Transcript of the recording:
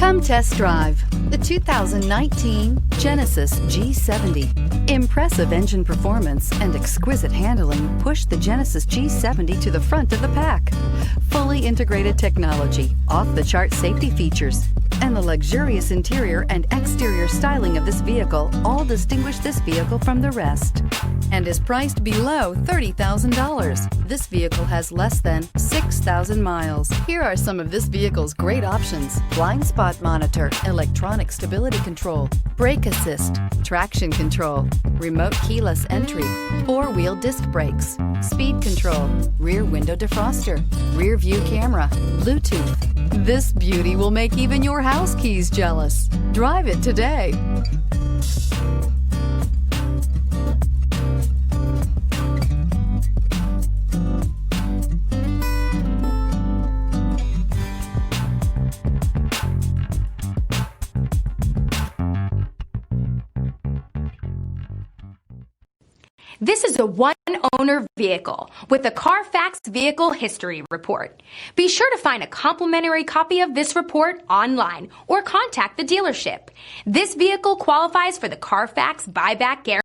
Come test drive the 2019 Genesis G70. Impressive engine performance and exquisite handling push the Genesis G70 to the front of the pack. Fully integrated technology, off-the-chart safety features, and the luxurious interior and exterior styling of this vehicle all distinguish this vehicle from the rest, and is priced below $30,000. This vehicle has less than 6,000 miles. Here are some of this vehicle's great options: blind spot monitor, electronic stability control, brake assist, traction control, remote keyless entry, four-wheel disc brakes, speed control, rear window defroster, rear view camera, Bluetooth. This beauty will make even your house keys jealous. Drive it today. This is a one-owner vehicle with a CARFAX Vehicle History Report. Be sure to find a complimentary copy of this report online or contact the dealership. This vehicle qualifies for the CARFAX Buyback Guarantee.